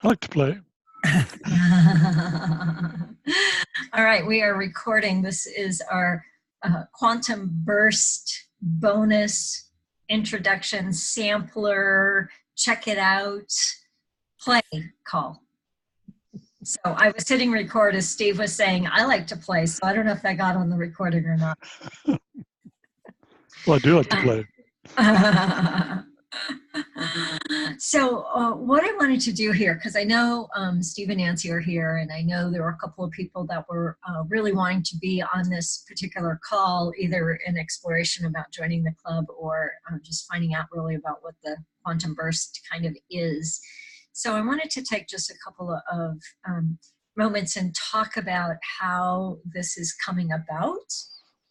I like to play. All right, we are recording. This is our quantum burst bonus introduction sampler. Check it out. Play call. So I was hitting record as Steve was saying, I like to play. So I don't know if that got on the recording or not. Well, I do like to play. So what I wanted to do here, because I know Steve and Nancy are here, and I know there were a couple of people that were really wanting to be on this particular call, either in exploration about joining the club or just finding out really about what the quantum burst kind of is. So I wanted to take just a couple of moments and talk about how this is coming about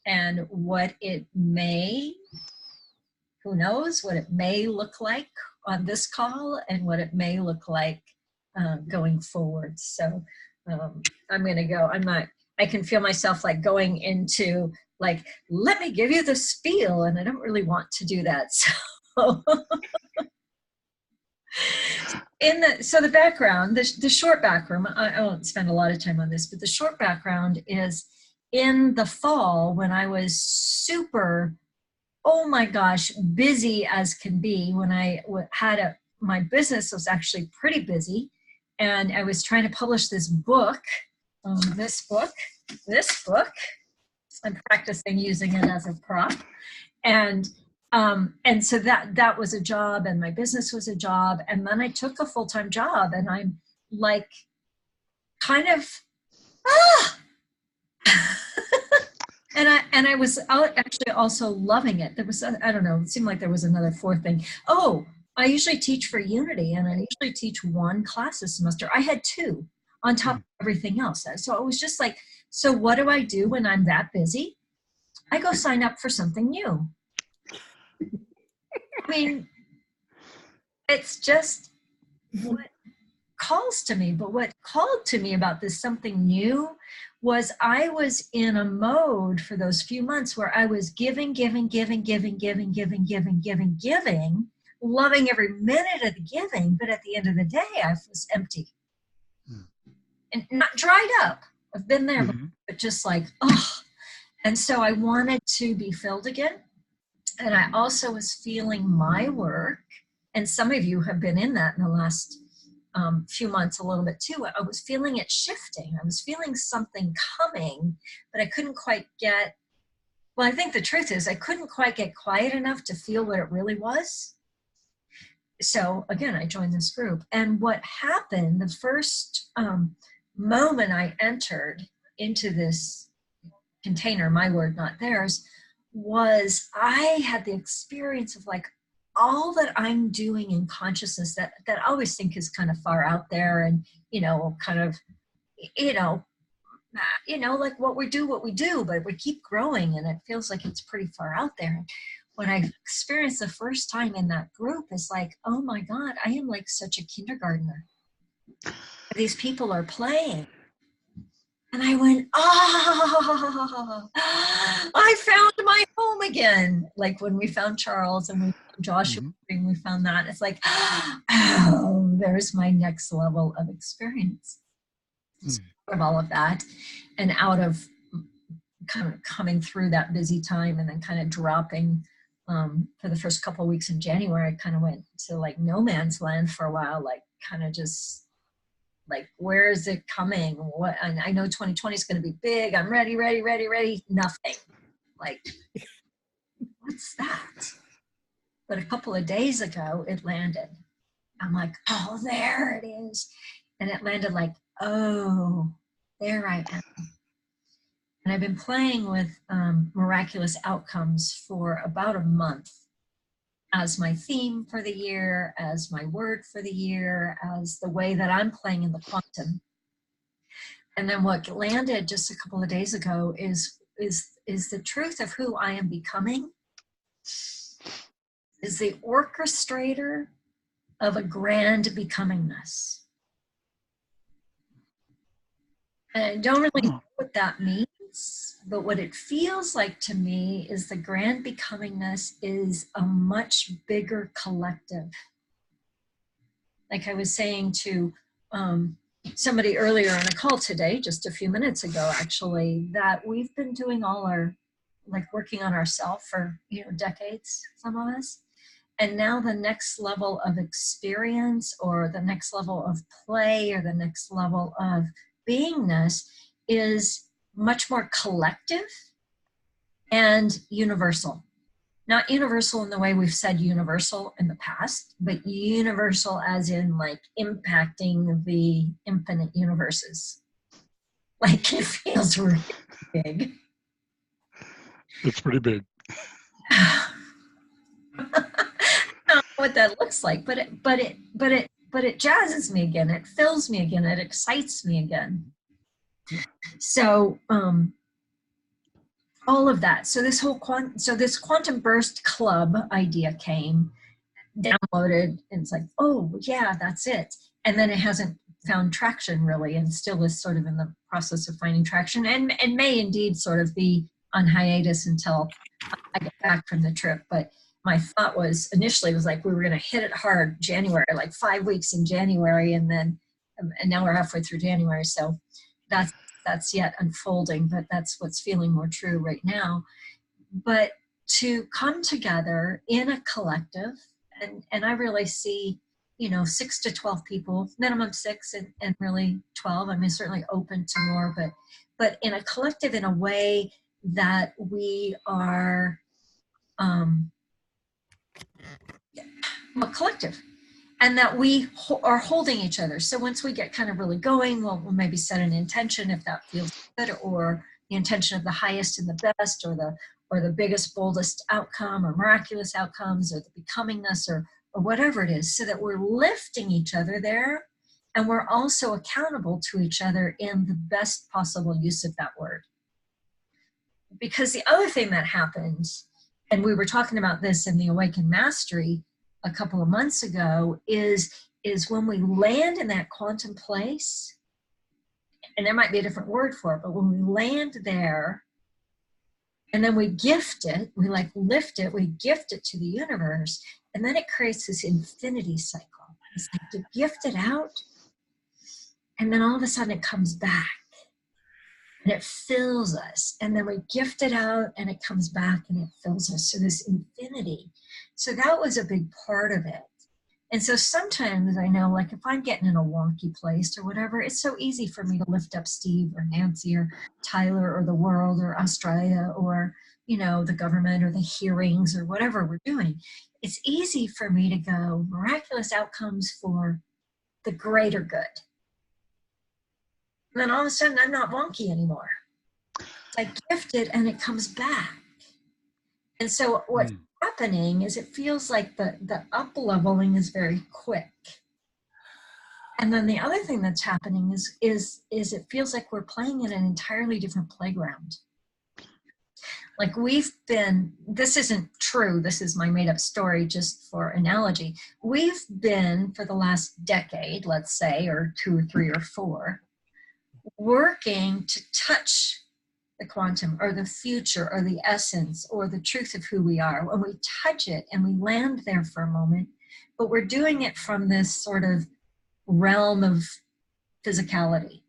and what it may, who knows, what it may look like on this call and what it may look like going forward. So I'm going to go, I can feel myself like going into like, let me give you the spiel, and I don't really want to do that. So so the background, the short background, I won't spend a lot of time on this, but the short background is in the fall when I was super, oh my gosh, busy as can be. When I had my business was actually pretty busy, and I was trying to publish this book, this book. I'm practicing using it as a prop, and so that was a job, and my business was a job, and then I took a full-time job, and I'm like, kind of, And I was actually also loving it. There was, I don't know, it seemed like there was another fourth thing. Oh, I usually teach for Unity, and I usually teach one class a semester. I had two on top of everything else. So it was just like, so what do I do when I'm that busy? I go sign up for something new. I mean, it's just what calls to me, but what called to me about this something new was I was in a mode for those few months where I was giving, loving every minute of the giving, but at the end of the day, I was empty and not dried up. I've been there, but just like, oh. And so I wanted to be filled again. And I also was feeling my work, and some of you have been in that in the last few months a little bit too. I was feeling it shifting. I was feeling something coming, but I couldn't quite get, well, I think the truth is I couldn't quite get quiet enough to feel what it really was. So again, I joined this group. And what happened, the first moment I entered into this container, my word, not theirs, was I had the experience of like, all that I'm doing in consciousness that I always think is kind of far out there, and kind of like what we do, but we keep growing, and it feels like it's pretty far out there. When I experienced the first time in that group, it's like, oh my God, I am like such a kindergartner. These people are playing. And I went, oh, I found my home again. Like when we found Charles and we found Joshua, we found that. It's like, oh, there's my next level of experience. So out of all of that, and out of kind of coming through that busy time and then kind of dropping for the first couple of weeks in January, I kind of went to like no man's land for a while, like kind of just like, where is it coming? What? And I know 2020 is going to be big. I'm ready. Nothing. Like, what's that? But a couple of days ago, it landed. I'm like, oh, there it is. And it landed like, oh, there I am. And I've been playing with miraculous outcomes for about a month as my theme for the year, as my word for the year, as the way that I'm playing in the quantum. And then what landed just a couple of days ago is the truth of who I am becoming is the orchestrator of a grand becomingness. And I don't really know what that means, but what it feels like to me is the grand becomingness is a much bigger collective. Like I was saying to somebody earlier on a call today, just a few minutes ago, actually, that we've been doing all our, like working on ourselves for, decades, some of us. And now the next level of experience or the next level of play or the next level of beingness is much more collective and universal. Not universal in the way we've said universal in the past, but universal as in like impacting the infinite universes. Like it feels really big. It's pretty big. I don't know what that looks like, but it jazzes me again. It fills me again. It excites me again. So all of that. So this whole this quantum burst club idea came, downloaded, and it's like, oh yeah, that's it. And then it hasn't found traction really, and still is sort of in the process of finding traction, and may indeed sort of be on hiatus until I get back from the trip. But my thought was initially was like we were going to hit it hard January, like 5 weeks in January, and now we're halfway through January, so that's yet unfolding, but that's what's feeling more true right now. But to come together in a collective, and I really see, 6 to 12 people, minimum 6 and really 12. I mean, certainly open to more, but in a collective in a way that we are a collective, and that we are holding each other. So once we get kind of really going, we'll maybe set an intention if that feels good, or the intention of the highest and the best, or the biggest, boldest outcome, or miraculous outcomes, or the becomingness, or whatever it is, so that we're lifting each other there, and we're also accountable to each other in the best possible use of that word. Because the other thing that happens, and we were talking about this in the Awakened Mastery a couple of months ago, is when we land in that quantum place, and there might be a different word for it, but when we land there and then we gift it, we like lift it, we gift it to the universe, and then it creates this infinity cycle. It's like to gift it out, and then all of a sudden it comes back and it fills us, and then we gift it out and it comes back and it fills us. So this infinity. So that was a big part of it. And so sometimes I know, like if I'm getting in a wonky place or whatever, it's so easy for me to lift up Steve or Nancy or Tyler or the world or Australia or, the government or the hearings or whatever we're doing. It's easy for me to go miraculous outcomes for the greater good. And then all of a sudden I'm not wonky anymore. I gift it and it comes back. And so what's happening is it feels like the up leveling is very quick. And then the other thing that's happening is it feels like we're playing in an entirely different playground. Like this isn't true, this is my made up story just for analogy. We've been for the last decade, let's say, or 2 or 3 or 4, working to touch the quantum or the future or the essence or the truth of who we are. When we touch it and we land there for a moment, but we're doing it from this sort of realm of physicality.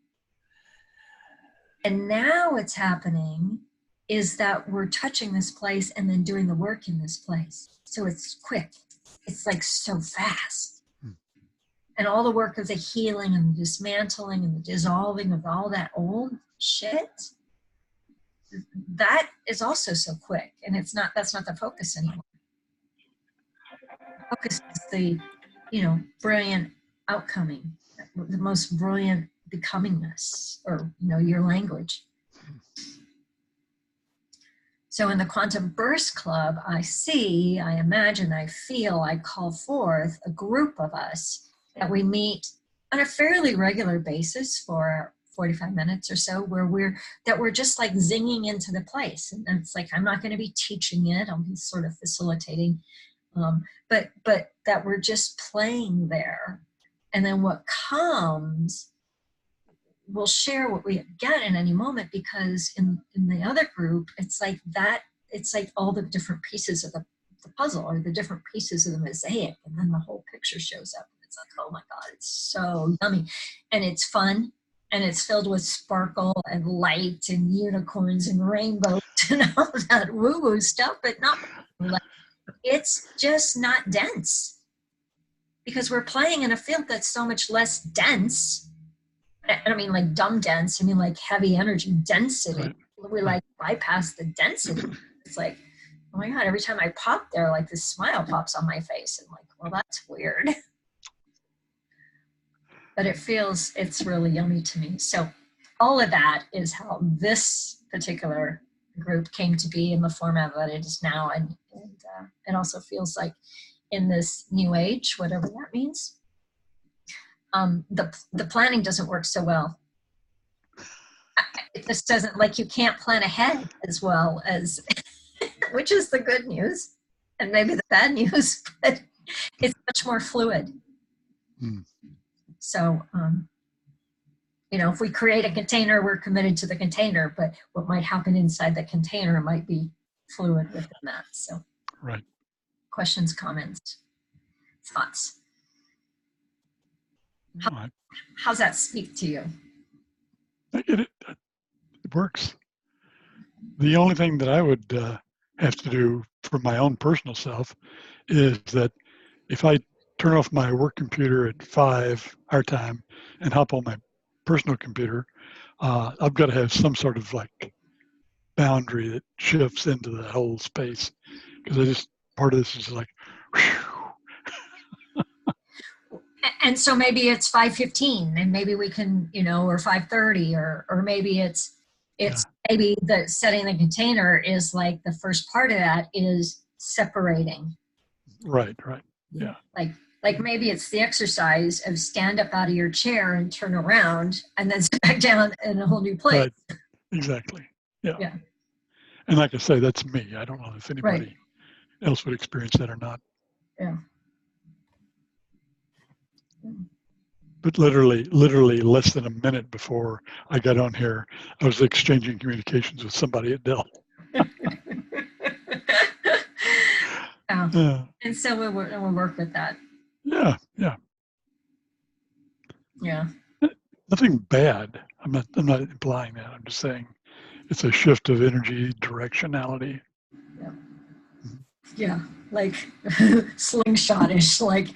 And now what's happening is that we're touching this place and then doing the work in this place. So it's quick. It's like so fast. And all the work of the healing and the dismantling and the dissolving of all that old shit, that is also so quick. And that's not the focus anymore. The focus is the, brilliant outcoming, the most brilliant becomingness, or, your language. So in the Quantum Burst Club, I imagine, I feel, I call forth a group of us that we meet on a fairly regular basis for 45 minutes or so, where we're just like zinging into the place. And it's like, I'm not going to be teaching it, I'll be sort of facilitating, but that we're just playing there. And then what comes, we'll share what we get in any moment, because in the other group, it's like all the different pieces of the puzzle, or the different pieces of the mosaic, and then the whole picture shows up in the It's like, oh my God, it's so yummy. And it's fun. And it's filled with sparkle and light and unicorns and rainbows and all that woo-woo stuff, but not, it's just not dense. Because we're playing in a field that's so much less dense. I don't mean like dumb dense, I mean like heavy energy density. Right. We like bypass the density. It's like, oh my God, every time I pop there, like this smile pops on my face. And like, well, that's weird. But it's really yummy to me. So all of that is how this particular group came to be in the format that it is now. And it also feels like in this new age, whatever that means, the planning doesn't work so well. It just doesn't, like, you can't plan ahead as well as, which is the good news and maybe the bad news, but it's much more fluid. So, if we create a container, we're committed to the container, but what might happen inside the container might be fluid within that. So, Right. Questions, comments, thoughts? How's that speak to you? I get it. It works. The only thing that I would have to do for my own personal self is that if I turn off my work computer at 5 our time and hop on my personal computer, I've got to have some sort of like boundary that shifts into the whole space, because part of this is like, whew. And so maybe it's 5:15 and maybe we can, or 5:30 or maybe it's maybe the setting the container is like the first part of that is separating. Right. Yeah. Like maybe it's the exercise of stand up out of your chair and turn around and then sit back down in a whole new place. Right. Exactly. Yeah. And like I say, that's me. I don't know if anybody else would experience that or not. Yeah. But literally less than a minute before I got on here, I was exchanging communications with somebody at Dell. And so we'll work with that. Yeah. Nothing bad. I'm not implying that. I'm just saying it's a shift of energy directionality. Yeah, like slingshot-ish, like.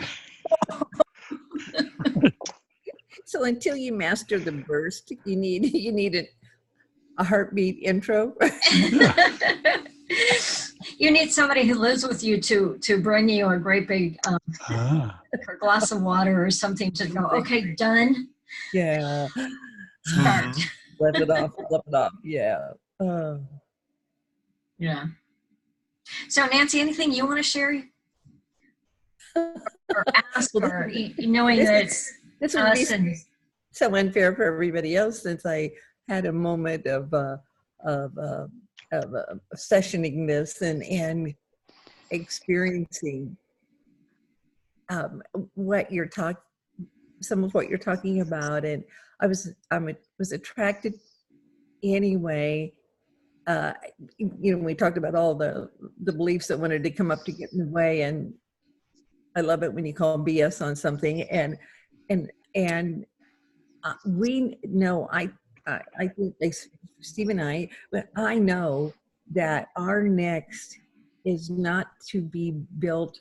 So until you master the burst, you need a heartbeat intro. You need somebody who lives with you to bring you a great big glass of water or something to go, okay, done. Yeah. Start. Let it off. Yeah. Yeah. So Nancy, anything you want to share? Or ask, or knowing that it's this would be so unfair for everybody else, since I had a moment of sessioning this and experiencing some of what you're talking about, and I was attracted anyway. We talked about all the beliefs that wanted to come up to get in the way, and I love it when you call BS on something, and we know, I think Steve and I, but I know that our next is not to be built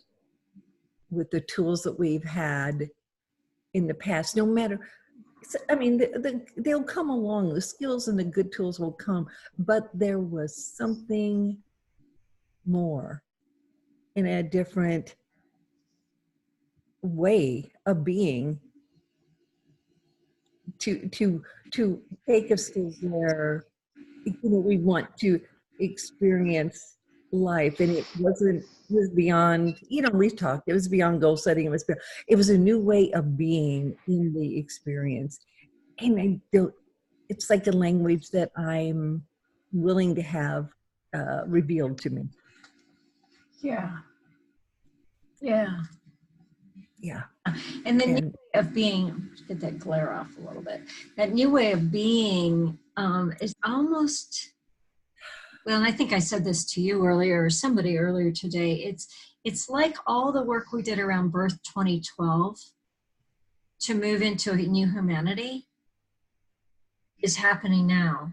with the tools that we've had in the past, no matter, I mean, they'll come along, the skills and the good tools will come, but there was something more in a different way of being to take us to where we want to experience life. And it was beyond, we've talked, it was beyond goal setting. It was a new way of being in the experience. And it's like a language that I'm willing to have revealed to me. Yeah. And the new way of being, get that glare off a little bit. That new way of being is almost, well, and I think I said this to you earlier, or somebody earlier today. It's like all the work we did around Birth 2012 to move into a new humanity is happening now.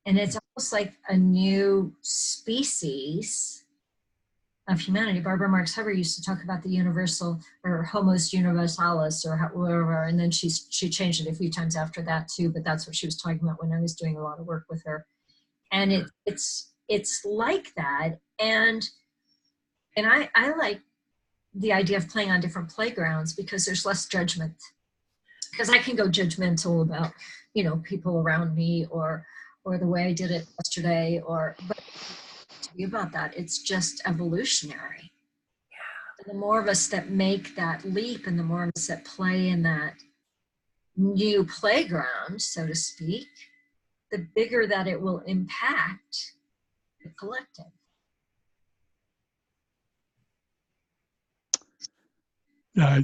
And it's almost like a new species of humanity. Barbara Marx Hubbard used to talk about the universal, or Homos Universalis, or whatever, and then she changed it a few times after that too, but that's what she was talking about when I was doing a lot of work with her. And it's like that. And I like the idea of playing on different playgrounds because there's less judgment. Because I can go judgmental about, people around me or the way I did it yesterday, but to be about that, it's just evolutionary. And the more of us that make that leap and the more of us that play in that new playground, so to speak, the bigger that it will impact the collective. Yeah,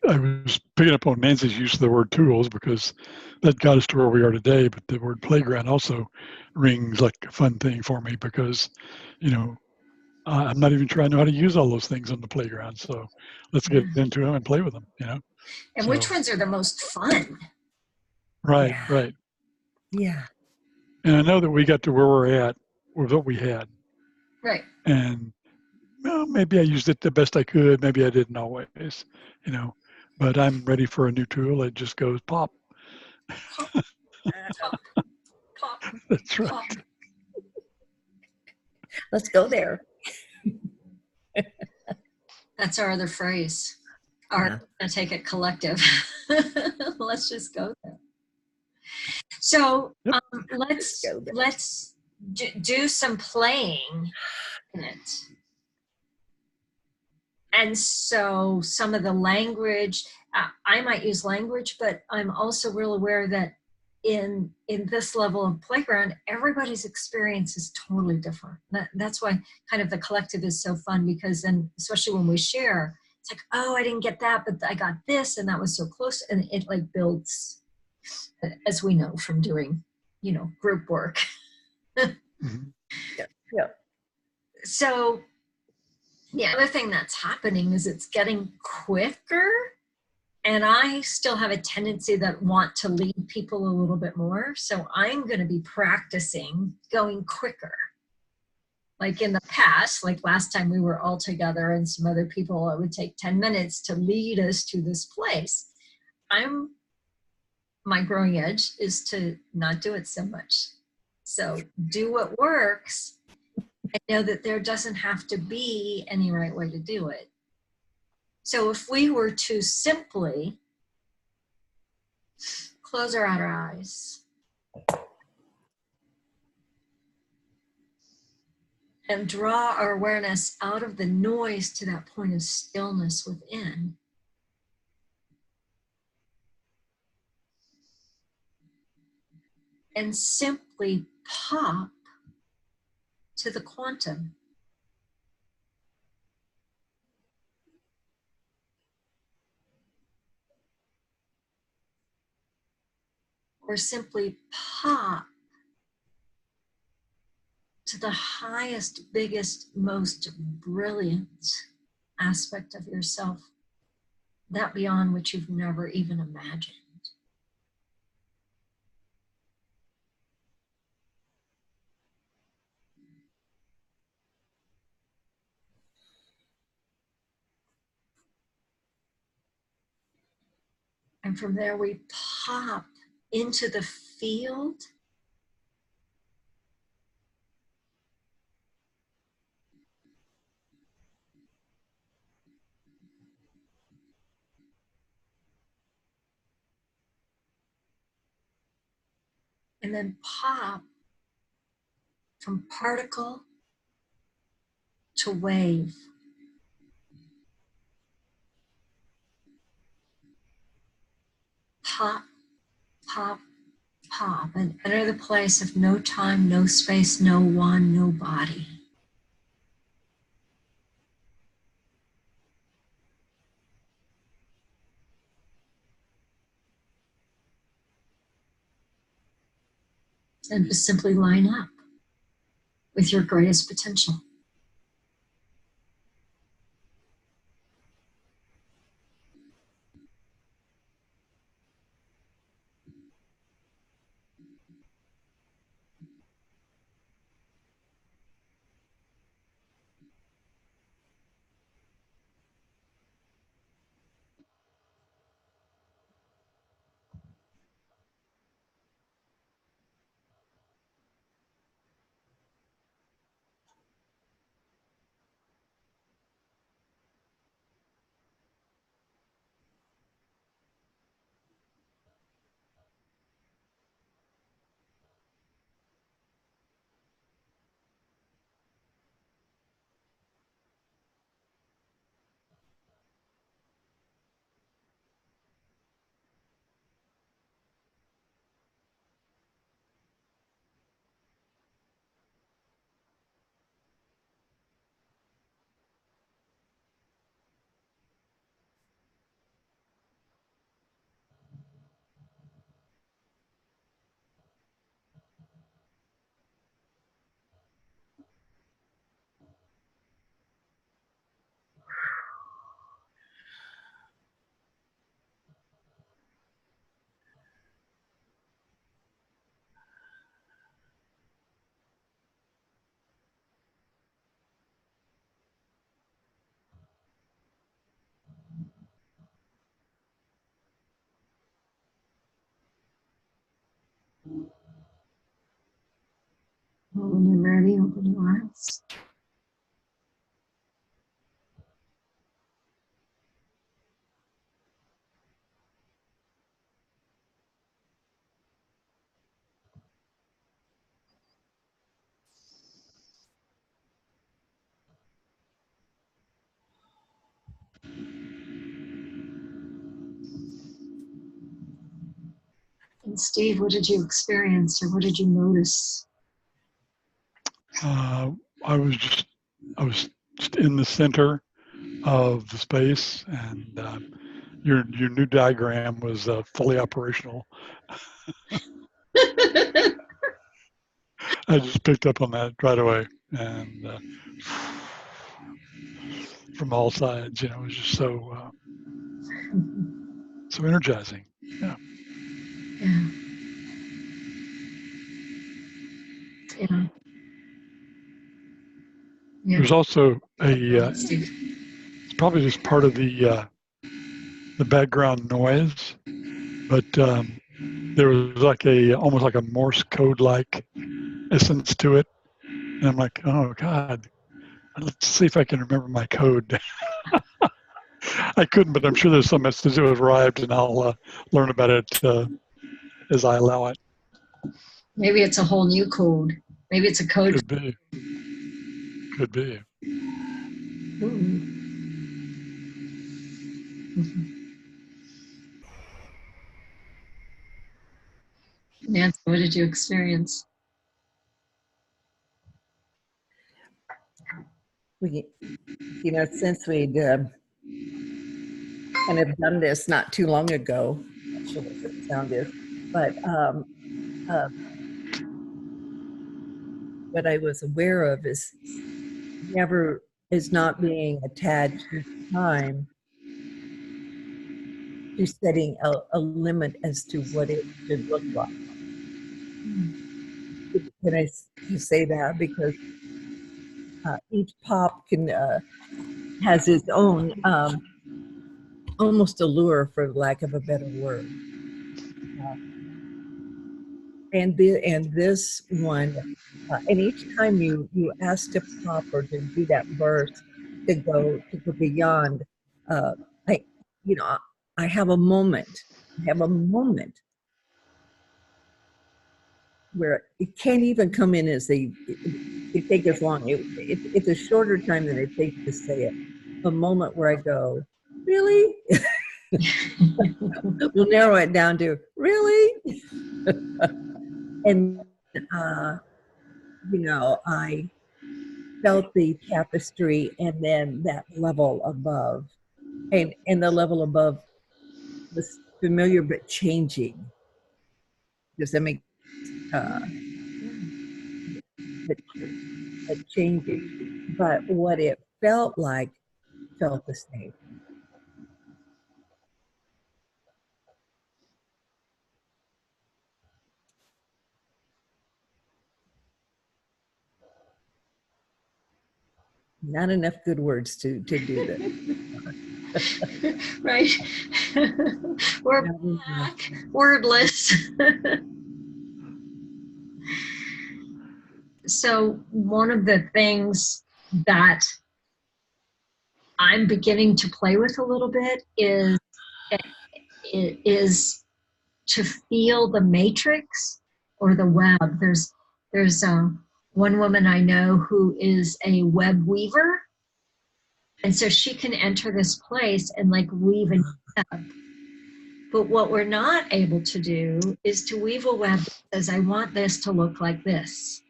I was picking up on Nancy's use of the word tools because that got us to where we are today. But the word playground also rings like a fun thing for me because, I'm not even sure I know how to use all those things on the playground. So let's get into them and play with them, And So, which ones are the most fun? Right, Yeah. right. Yeah. And I know that we got to where we're at with what we had. Right. And well, maybe I used it the best I could. Maybe I didn't always, but I'm ready for a new tool. It just goes pop. Pop, pop, pop, That's right. pop. Let's go there. That's our other phrase. Yeah. I take it collective. Let's just go there. So Yep. let's do some playing in it. And so some of the language, I might use language, but I'm also real aware that in this level of playground, everybody's experience is totally different. That's why kind of the collective is so fun, because then, especially when we share, it's like, oh, I didn't get that, but I got this, and that was so close. And it like builds, as we know from doing, group work. Mhm. Yeah. So the other thing that's happening is it's getting quicker. And I still have a tendency that want to lead people a little bit more. So I'm going to be practicing going quicker. Like in the past, like last time we were all together and some other people, it would take 10 minutes to lead us to this place. My growing edge is to not do it so much. So do what works and know that there doesn't have to be any right way to do it. So if we were to simply close our outer eyes and draw our awareness out of the noise to that point of stillness within. And simply pop to the quantum. Or simply pop to the highest, biggest, most brilliant aspect of yourself, that beyond which you've never even imagined. And from there, we pop into the field and then pop from particle to wave. Pop, pop, pop, and enter the place of no time, no space, no one, no body. And just simply line up with your greatest potential. Well, when you're ready, open your eyes. And Steve, what did you experience or what did you notice? Uh, I was just in the center of the space, and your new diagram was fully operational. I just picked up on that right away, and from all sides, it was just so energizing. Yeah. Yeah. Yeah. Yeah. There's also Steve. it's probably just part of the background noise, but there was like almost like a Morse code like essence to it, and I'm like, oh God, let's see if I can remember my code. I couldn't, but I'm sure there's some message that have arrived, and I'll learn about it as I allow it. Maybe it's a whole new code. Maybe it's a code. Could be. Could be. Nancy, what did you experience? Since we'd kind of done this not too long ago, not sure what the sound is, but what I was aware of is never is not being attached to time to setting a limit as to what it should look like. Can I say that? Because each pop has its own almost allure, for lack of a better word. And this one, and each time you ask to pop or to do that burst to go beyond, I I have a moment. I have a moment where it can't even come in as it takes as long. It's a shorter time than it takes to say it. A moment where I go, really? We'll narrow it down to really. And I felt the tapestry, and then that level above, and the level above was familiar but changing. Does that make but changing? But what it felt like felt the same. not enough good words to do this. Right. We're Not enough. back, wordless. So one of the things that I'm beginning to play with a little bit is to feel the matrix or the web. There's one woman I know who is a web weaver, and so she can enter this place and like weave a web. But what we're not able to do is to weave a web that says, I want this to look like this.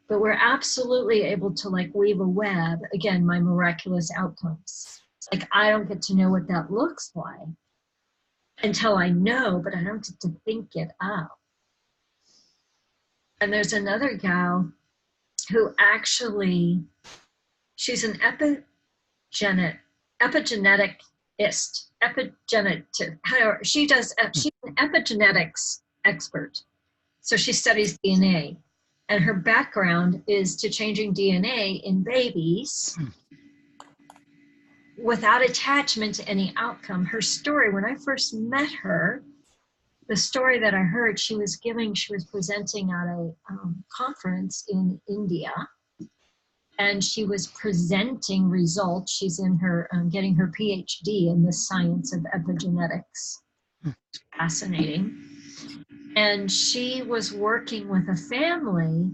But we're absolutely able to like weave a web, again, my miraculous outcomes. Like I don't get to know what that looks like until I know, but I don't get to think it out. And there's another gal who actually, she's an epigeneticist, she's an epigenetics expert. So she studies DNA. And her background is to changing DNA in babies without attachment to any outcome. Her story, when I first met her, the story that I heard, she was presenting at a conference in India, and she was presenting results. She's in her, getting her PhD in the science of epigenetics. Fascinating. And she was working with a family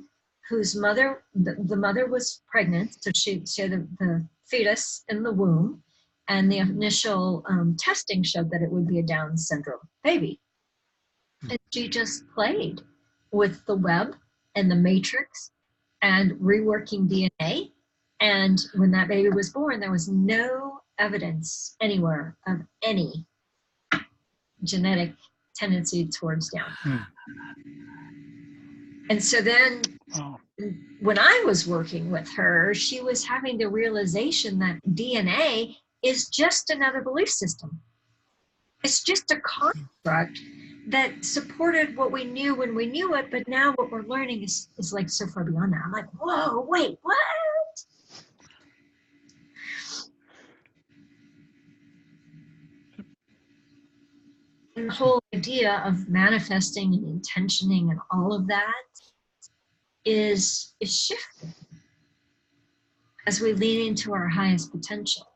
whose mother, the mother was pregnant, so she had the fetus in the womb, and the initial testing showed that it would be a Down syndrome baby. And she just played with the web and the matrix and reworking DNA. And when that baby was born, there was no evidence anywhere of any genetic tendency towards Down. And so then when I was working with her, she was having the realization that DNA is just another belief system. It's just a construct that supported what we knew when we knew it, but now what we're learning is like so far beyond that. I'm like, whoa, wait, what? And the whole idea of manifesting and intentioning and all of that is shifting as we lean into our highest potential.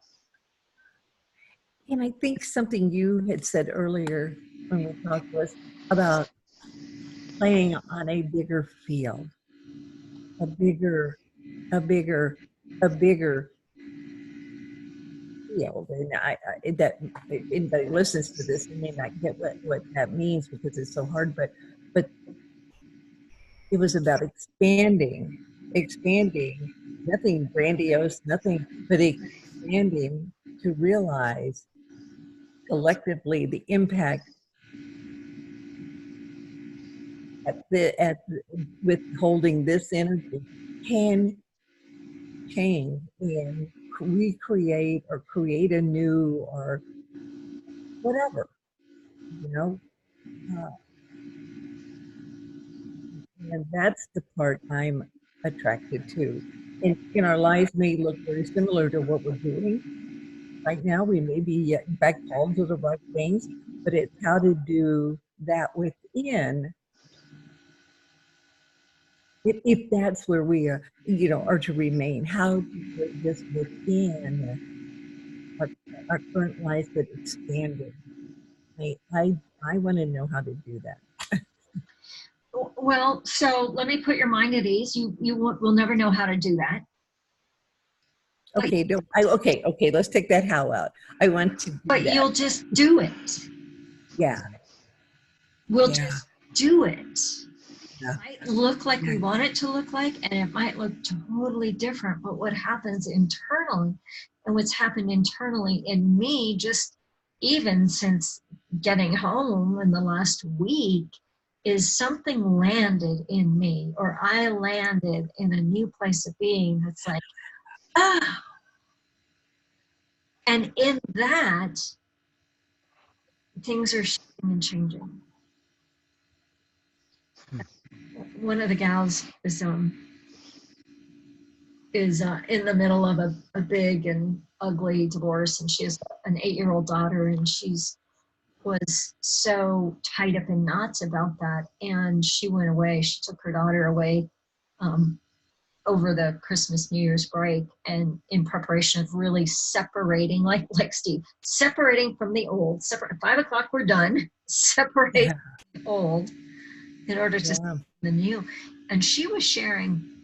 And I think something you had said earlier when we talked was about playing on a bigger field, a bigger field. And that anybody listens to this, they may not get what that means because it's so hard, but it was about expanding, nothing grandiose, nothing, but expanding to realize collectively the impact with holding this energy can change and recreate or create a new or whatever, and that's the part I'm attracted to. And our lives may look very similar to what we're doing right now. We may be in fact called to the right things, but it's how to do that within, if that's where we are, are to remain, how to do this within our current life, but expanded. I want to know how to do that. Well, so let me put your mind at ease. You will never know how to do that. Okay, okay, let's take that how out. I want to do but that. You'll just do it. Yeah. We'll just do it. Yeah. It might look like we want it to look like, and it might look totally different, but what happens internally, and what's happened internally in me, just even since getting home in the last week, is something landed in me, or I landed in a new place of being that's like, ah. And in that, things are shifting and changing. One of the gals is is in the middle of a big and ugly divorce, and she has an 8-year-old daughter, and she's was so tied up in knots about that. And she went away. She took her daughter away um, over the Christmas, New Year's break, and in preparation of really separating, like Steve, separating from the old. Separate at 5 o'clock, we're done. Separate Yeah. the old in order to Yeah. the new. And she was sharing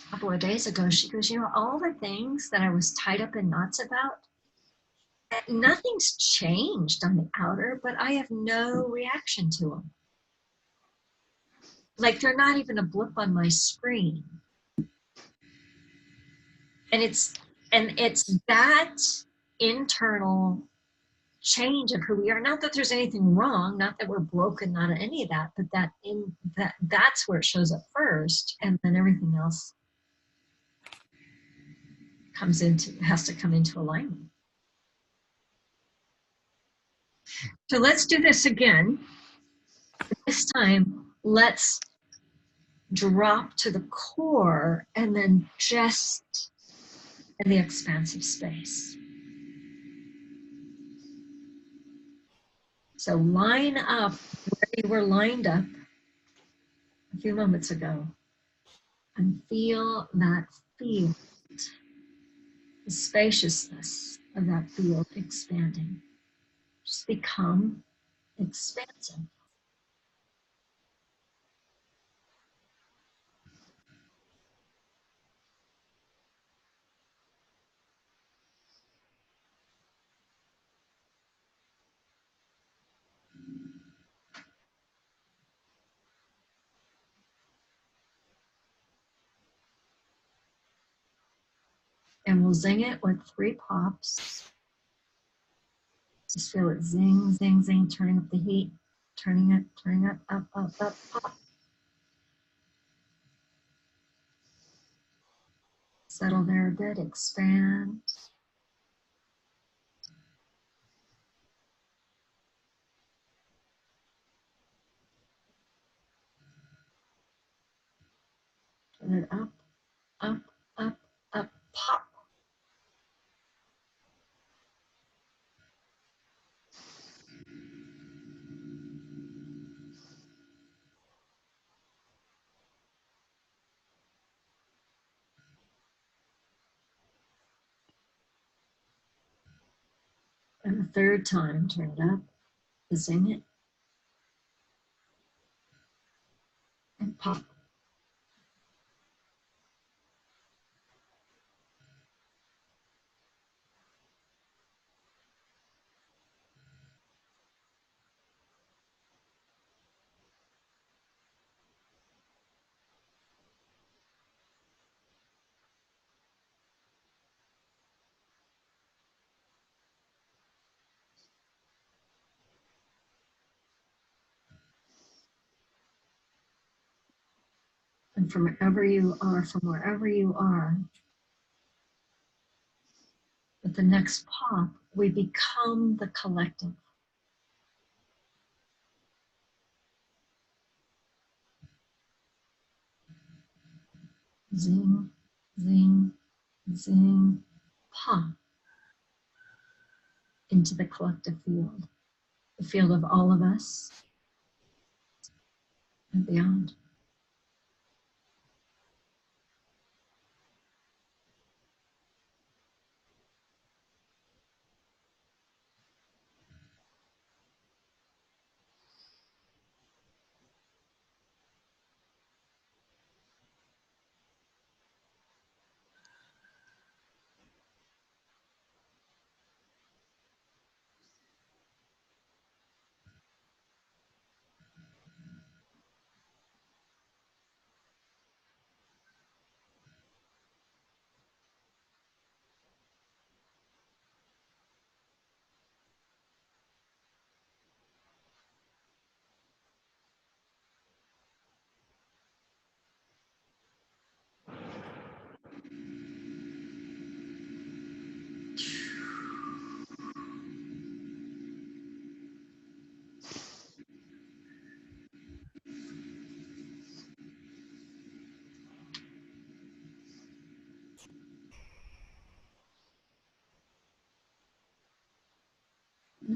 a couple of days ago. She goes, all the things that I was tied up in knots about, nothing's changed on the outer, but I have no reaction to them. Like they're not even a blip on my screen. And it's that internal change of who we are. Not that there's anything wrong, not that we're broken, not any of that, but that's where it shows up first, and then everything else has to come into alignment. So let's do this again. This time, let's drop to the core and then just in the expansive space. So line up where you were lined up a few moments ago and feel that field, the spaciousness of that field expanding. Just become expansive. And we'll zing it with 3 pops. Just feel it zing, zing, zing, turning up the heat, turning up, up, pop. Settle there a bit, expand. Turn it up, up, up, up, pop. And the 3rd time, turn it up, zing it, and pop. And from wherever you are, with the next pop, we become the collective. Zing, zing, zing, pop into the collective field, the field of all of us and beyond.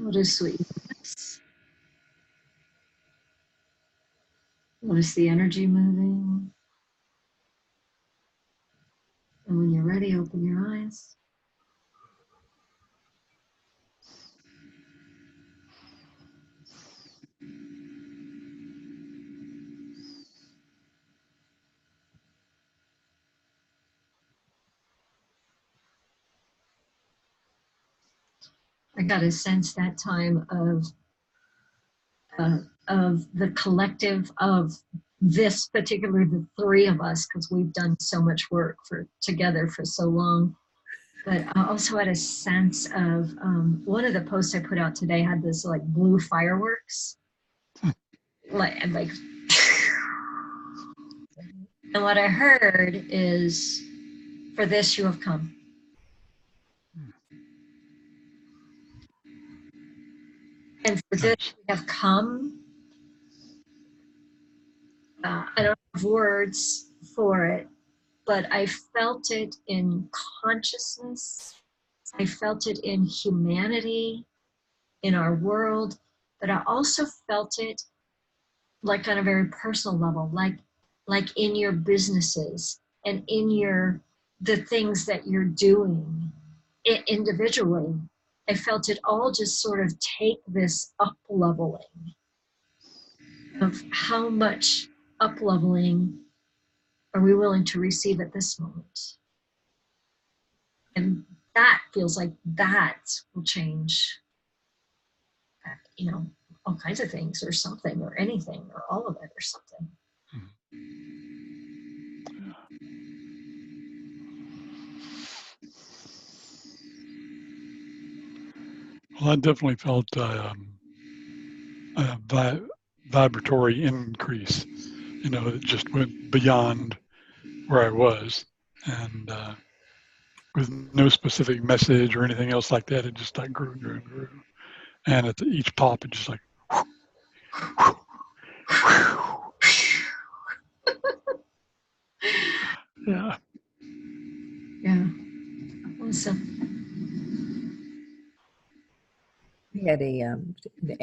Notice sweetness. Notice the energy moving. And when you're ready, open your eyes. I got a sense that time of the collective of this particular, the three of us, because we've done so much work together for so long. But I also had a sense of one of the posts I put out today had this like blue fireworks, like and what I heard is, "For this you have come." And for this Nice. we have come. I don't have words for it, but I felt it in consciousness. I felt it in humanity, in our world, but I also felt it like on a very personal level, like in your businesses and in the things that you're doing individually. I felt it all just sort of take this up leveling of how much up leveling are we willing to receive at this moment? And that feels like that will change, you know, all kinds of things or something or anything or all of it or something. Well, I definitely felt a vibratory increase. You know, it just went beyond where I was, and with no specific message or anything else like that. It just like grew and grew and grew. And at each pop, it just like, yeah. Yeah. Awesome. We had and I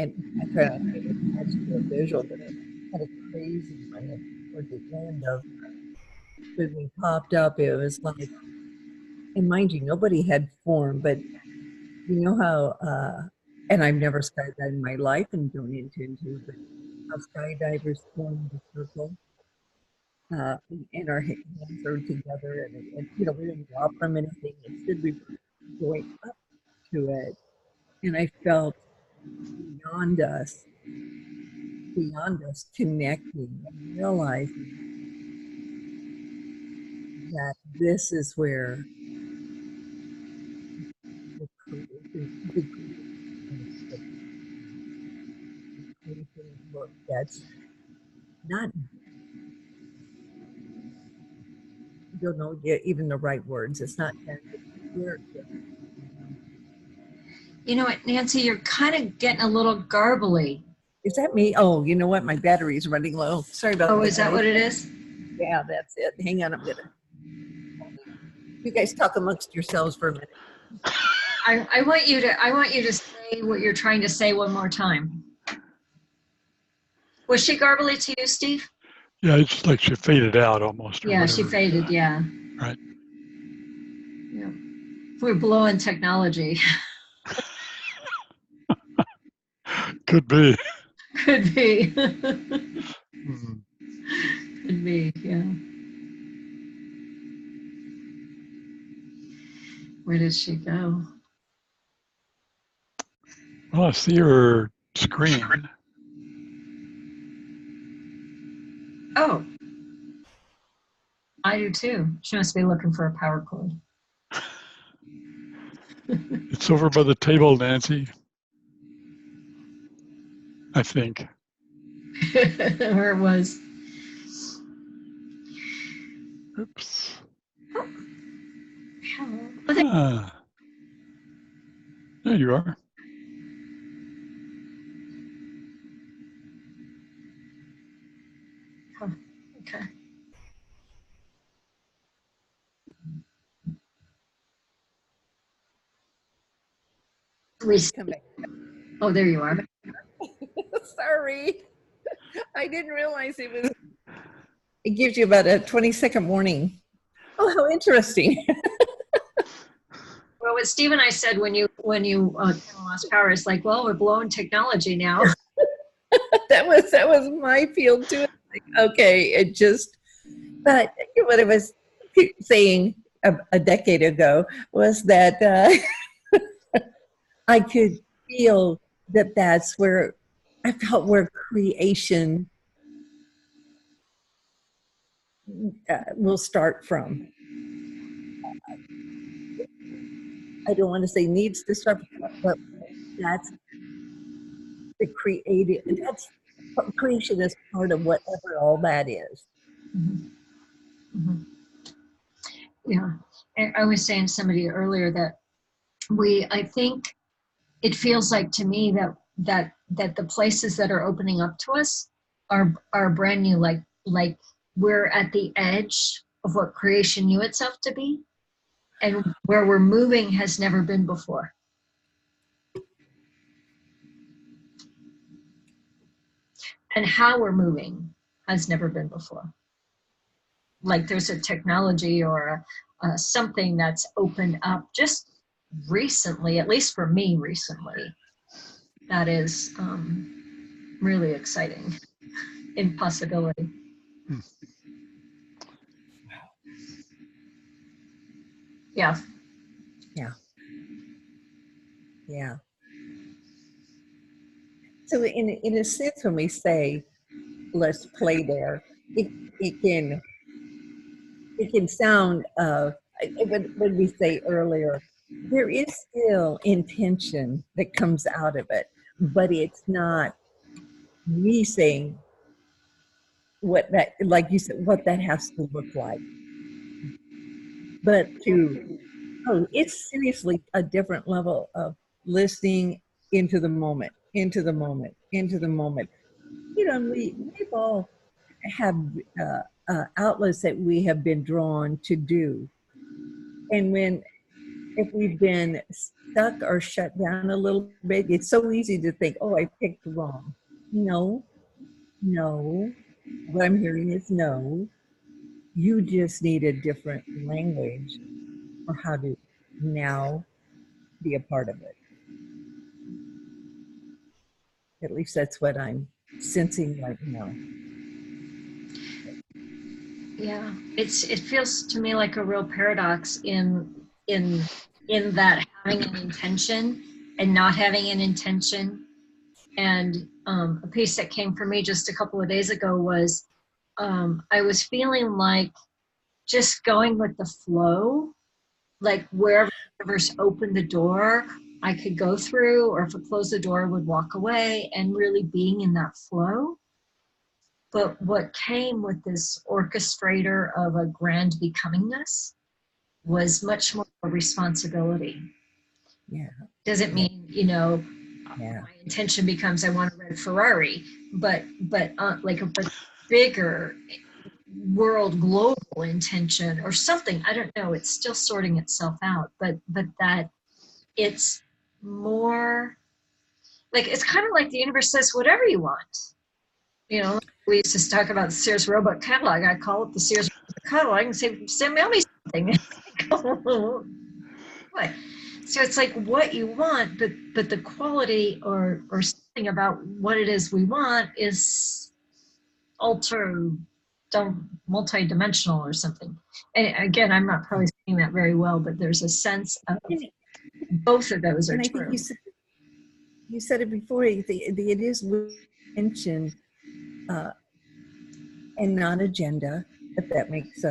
try not to make it much to a visual, but I had a crazy one toward the end of when we popped up. It was like, and mind you, nobody had form, but you know how, and I've never skydived in my life and don't intend to, but how skydivers form the circle, and our hands are together, and you know, we didn't drop from anything. Instead, we were going up to it, and I felt beyond us, connecting and realizing that this is where the creation work that's not, I don't know even the right words. It's not tangible. You know what, Nancy, you're kind of getting a little garbly. Is that me? Oh, you know what? My battery's running low. Sorry about Oh, that. is that what it is? Yeah, that's it. Hang on, I'm gonna. You guys talk amongst yourselves for a minute. I want you to say what you're trying to say one more time. Was she garbly to you, Steve? Yeah, it's just like she faded out almost or Yeah, whatever. she faded, yeah. Right. Yeah. We're blowing technology. Could be. Could be. Mhm. Could be, yeah. Where did she go? Well, I see her screen. Oh, I do too. She must be looking for a power cord. It's over by the table, Nancy. I think. Where it was. Oops. Oh, Ah, there you are. okay. Come back. Oh, there you are. Sorry. I didn't realize it gives you about a 20-second warning. Oh, how interesting. Well, what Steve and I said when you kind of lost power is like, well, we're blowing technology now. that was my field too. Like, okay, it just, but what I was saying a decade ago was that I could feel that that's where I felt where creation will start from. I don't want to say needs to start, but that's the creative. That's creation is part of whatever all that is. Mhm. Mhm. Yeah. And I was saying to somebody earlier that I think it feels like to me that the places that are opening up to us are brand new, like we're at the edge of what creation knew itself to be, and where we're moving has never been before. And how we're moving has never been before. Like there's a technology or something that's opened up just recently, at least for me recently, that is really exciting in possibility. Yeah. Yeah. Yeah. So in a sense, when we say let's play there, it can sound when we say earlier, there is still intention that comes out of it, but it's not me saying what that, like you said, what that has to look like. But it's seriously a different level of listening into the moment, into the moment, into the moment. You know, we've all have outlets that we have been drawn to do. And if we've been stuck or shut down a little bit, it's so easy to think, oh, I picked wrong. No, no. What I'm hearing is no. You just need a different language for how to now be a part of it. At least that's what I'm sensing right now. Yeah, it feels to me like a real paradox in that having an intention and not having an intention. And a piece that came for me just a couple of days ago was I was feeling like just going with the flow, like wherever the universe opened the door, I could go through, or if it closed the door, I would walk away, and really being in that flow. But what came with this orchestrator of a grand becomingness was much more responsibility. Yeah. Doesn't mean, Yeah. my intention becomes I want a red Ferrari, but like a bigger world global intention or something. I don't know. It's still sorting itself out, but that it's more like it's kind of like the universe says whatever you want. We used to talk about the Sears robot catalog. I call it the Sears robot catalog and say, mail me something. What? So it's like what you want, but the quality or something about what it is we want is multi-dimensional or something. And again, I'm not probably saying that very well, but there's a sense of both of those are and I true. think you said it before. It is intention and not agenda. If that makes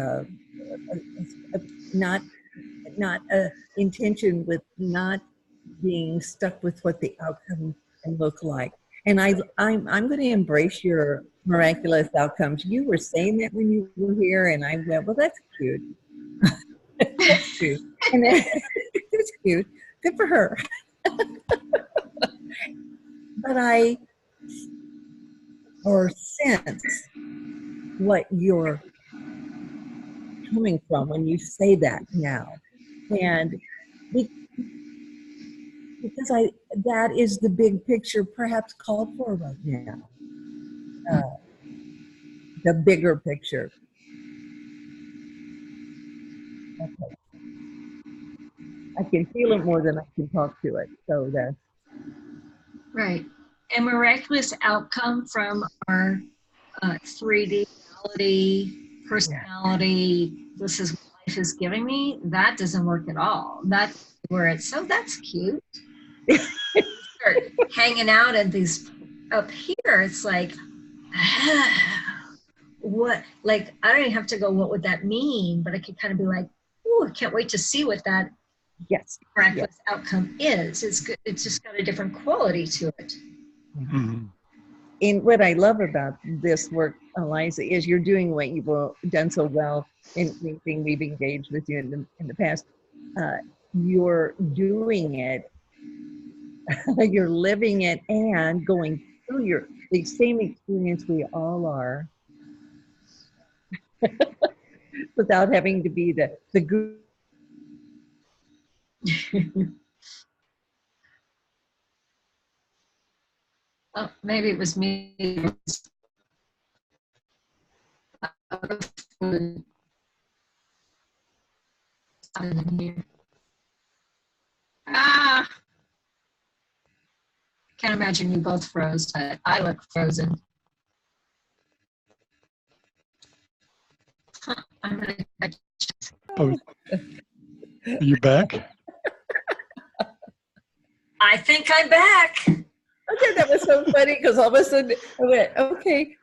not a intention with not being stuck with what the outcome can look like. And I'm going to embrace your miraculous outcomes. You were saying that when you were here, and I went, well, that's cute. That's cute. And then, it's cute. Good for her. But I sense what you're coming from when you say that now. And because that is the big picture perhaps called for right now. The bigger picture. Okay. I can feel it more than I can talk to it. So that's Right. A miraculous outcome from our 3D reality, personality, this is what life is giving me, that doesn't work at all. That's where it's, so that's cute. Start hanging out at these, up here, it's like, what, like, I don't even have to go, what would that mean? But I could kind of be like, oh, I can't wait to see what that yes. miraculous outcome is. It's good. It's just got a different quality to it. Mhm. And what I love about this work, Eliza, is you're doing what you've done so well in anything we've engaged with you in the past. You're doing it, you're living it, and going through the same experience we all are, without having to be the guru. Oh, maybe it was me. Ah, can't imagine you both froze, but I look frozen. Huh, I'm gonna. Oh, are you back? I think I'm back. Okay, that was so funny because all of a sudden I went, okay,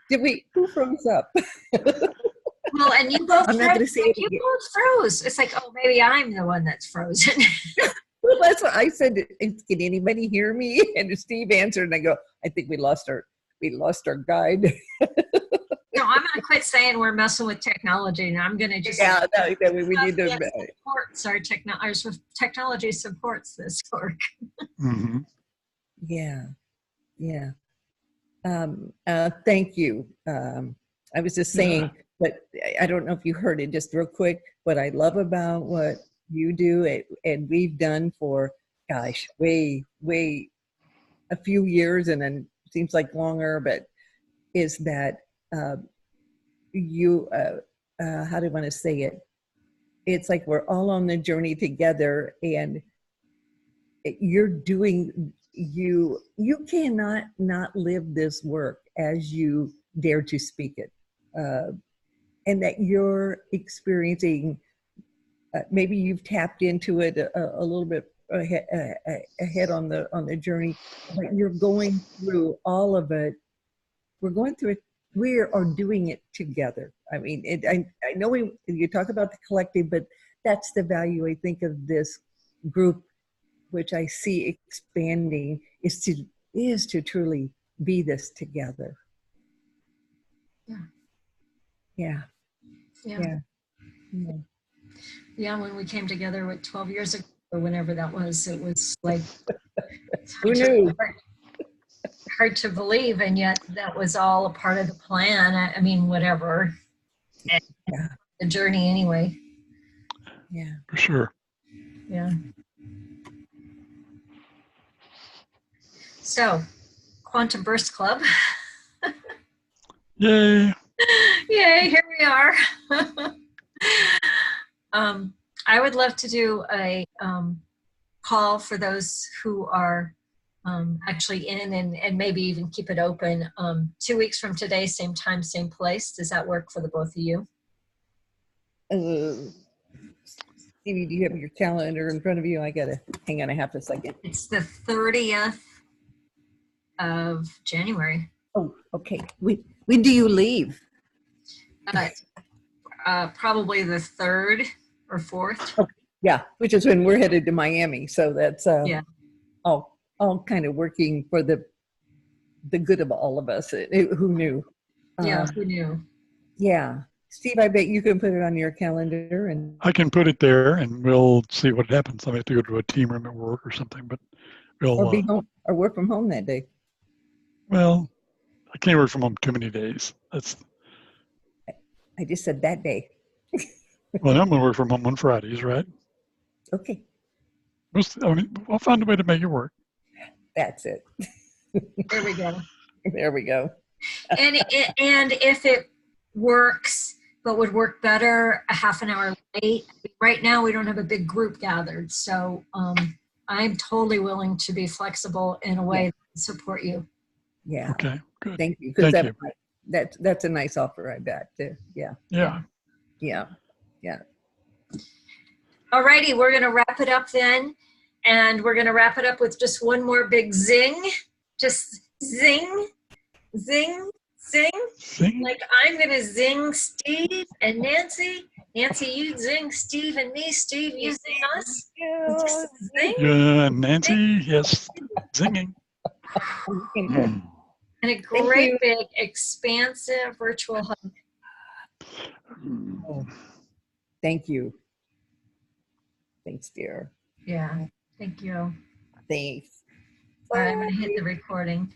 who froze up? Well, and you both I'm not going to say it you again. both froze. It's like, oh, maybe I'm the one that's frozen. Well, that's what I said. Can anybody hear me? And Steve answered, and I go, I think we lost our guide. No, I'm gonna quit saying we're messing with technology, and I'm gonna just Yeah, we need to. supports our technology supports this work. Mm-hmm. Yeah, yeah. Thank you. I was just saying, but I don't know if you heard it. Just real quick, what I love about what you do, and we've done for, gosh, way a few years, and then seems like longer, but is that you? How do I want to say it? It's like we're all on the journey together, and you're doing. You cannot not live this work as you dare to speak it, and that you're experiencing. Maybe you've tapped into it a little bit ahead on the journey, but you're going through all of it. We're going through it. We are doing it together. I mean, I know you talk about the collective, but that's the value I think of this group, which I see expanding, is to truly be this together. Yeah. Yeah, when we came together 12 years ago, or whenever that was, it was like Who knew? hard to believe, and yet that was all a part of the plan. I mean, whatever. Yeah. The journey anyway. Yeah. For sure. Yeah. So, Quantum Burst Club. Yay. Yay, here we are. I would love to do a call for those who are actually in, and maybe even keep it open 2 weeks from today, same time, same place. Does that work for the both of you? Stevie, do you have your calendar in front of you? I gotta hang on a half a second. It's the 30th of January. Oh, okay. When do you leave? Probably the 3rd or 4th. Okay. Yeah, which is when we're headed to Miami. So that's Yeah. all kind of working for the good of all of us. Who knew? Yeah, who knew? Yeah. Steve, I bet you can put it on your calendar, and I can put it there and we'll see what happens. I may have to go to a team room at work or something, but we'll. or be home or work from home that day. Well, I can't work from home too many days. I just said that day. Well, I'm going to work from home on Fridays, right? Okay. I mean, I'll find a way to make it work. That's it. There we go. There we go. And if it works, but would work better a half an hour late. Right now, we don't have a big group gathered, so I'm totally willing to be flexible in a way that can support you. Yeah. Okay, good. Thank you. Because Thank that's a nice offer, I bet. Too. Yeah. Yeah. Yeah. Yeah. Alrighty, we're gonna wrap it up then, and we're gonna wrap it up with just one more big zing. Just zing, zing, zing. Sing. Like I'm gonna zing Steve and Nancy. Nancy, you zing Steve and me. Steve, you zing us. Just zing. Yeah, Nancy, yes, zinging. Mm. And a great big expansive virtual hug. Thank you. Thanks, dear. Yeah, thank you. Thanks. All right, I'm gonna hit the recording.